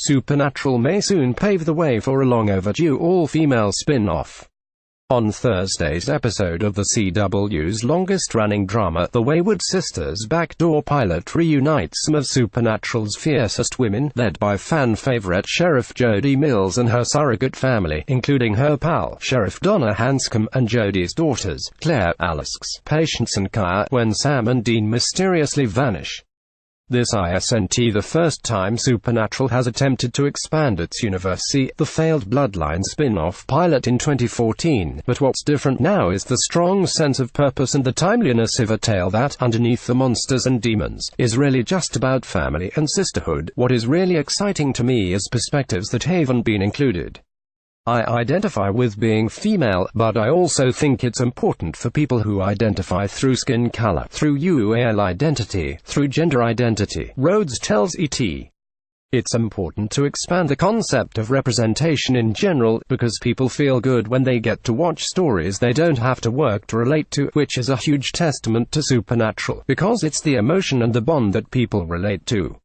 Supernatural may soon pave the way for a long-overdue all-female spin-off. On Thursday's episode of the CW's longest-running drama, The Wayward Sisters backdoor pilot reunites some of Supernatural's fiercest women, led by fan favorite Sheriff Jody Mills and her surrogate family, including her pal, Sheriff Donna Hanscom, and Jody's daughters, Claire, Alex, Patience and Kaya, when Sam and Dean mysteriously vanish. This isn't the first time Supernatural has attempted to expand its universe, see the failed Bloodline spin-off pilot in 2014, but what's different now is the strong sense of purpose and the timeliness of a tale that, underneath the monsters and demons, is really just about family and sisterhood. What is really exciting to me is perspectives that haven't been included. I identify with being female, but I also think it's important for people who identify through skin color, through UAL identity, through gender identity, Rhodes tells ET. It's important to expand the concept of representation in general, because people feel good when they get to watch stories they don't have to work to relate to, which is a huge testament to Supernatural, because it's the emotion and the bond that people relate to.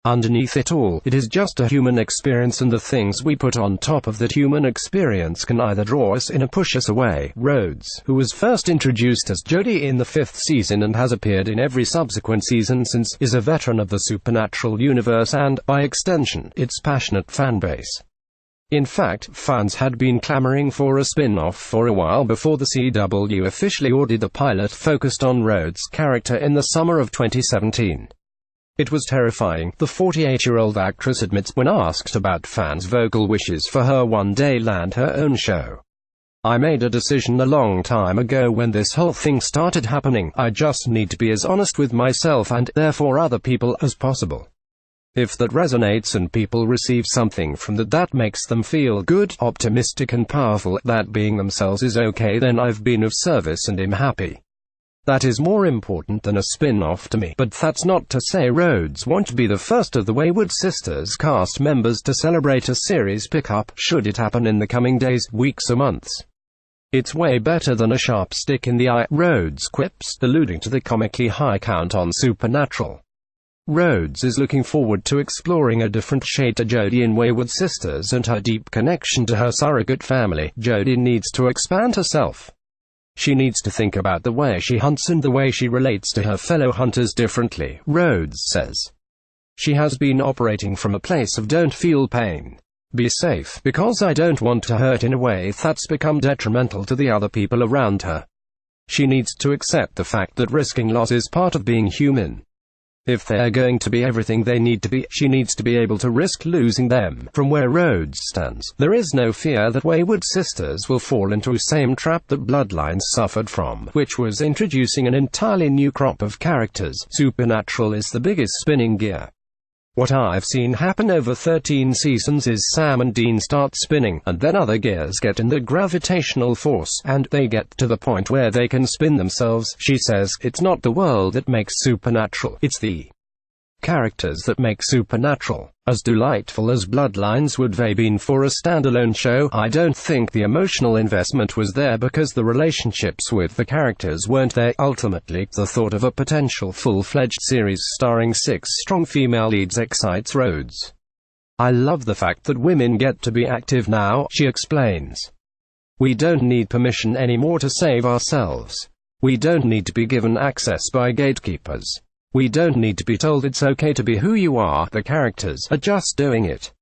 Underneath it all, it is just a human experience, and the things we put on top of that human experience can either draw us in or push us away. Rhodes, who was first introduced as Jody in the 5th season and has appeared in every subsequent season since, is a veteran of the Supernatural universe and, by extension, its passionate fanbase. In fact, fans had been clamoring for a spin-off for a while before the CW officially ordered the pilot focused on Rhodes' character in the summer of 2017. It was terrifying, the 48-year-old actress admits when asked about fans' vocal wishes for her one day land her own show. "I made a decision a long time ago when this whole thing started happening. I just need to be as honest with myself and, therefore, other people as possible. If that resonates and people receive something from that makes them feel good, optimistic and powerful, that being themselves is okay, then I've been of service and am happy. That is more important than a spin-off to me." But that's not to say Rhodes won't be the first of the Wayward Sisters cast members to celebrate a series pickup, should it happen in the coming days, weeks or months. "It's way better than a sharp stick in the eye," Rhodes quips, alluding to the comically high count on Supernatural. Rhodes is looking forward to exploring a different shade to Jody in Wayward Sisters and her deep connection to her surrogate family. Jody needs to expand herself. She needs to think about the way she hunts and the way she relates to her fellow hunters differently, Rhodes says. She has been operating from a place of don't feel pain. Be safe, because I don't want to hurt in a way that's become detrimental to the other people around her. She needs to accept the fact that risking loss is part of being human. If they're going to be everything they need to be, she needs to be able to risk losing them. From where Rhodes stands, there is no fear that Wayward Sisters will fall into the same trap that Bloodlines suffered from, which was introducing an entirely new crop of characters. Supernatural is the biggest spinning gear. What I've seen happen over 13 seasons is Sam and Dean start spinning, and then other gears get in the gravitational force, and they get to the point where they can spin themselves. She says, "It's not the world that makes Supernatural, it's the characters that make Supernatural." As delightful as Bloodlines would have been for a standalone show, I don't think the emotional investment was there because the relationships with the characters weren't there. Ultimately, the thought of a potential full-fledged series starring 6 strong female leads excites Rhodes. "I love the fact that women get to be active now," she explains. "We don't need permission anymore to save ourselves. We don't need to be given access by gatekeepers. We don't need to be told it's okay to be who you are. The characters are just doing it.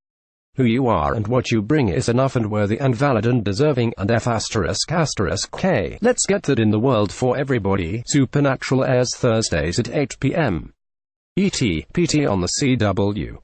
Who you are and what you bring is enough and worthy and valid and deserving, and F***K. Let's get that in the world for everybody." Supernatural airs Thursdays at 8 p.m. ET, PT on the CW.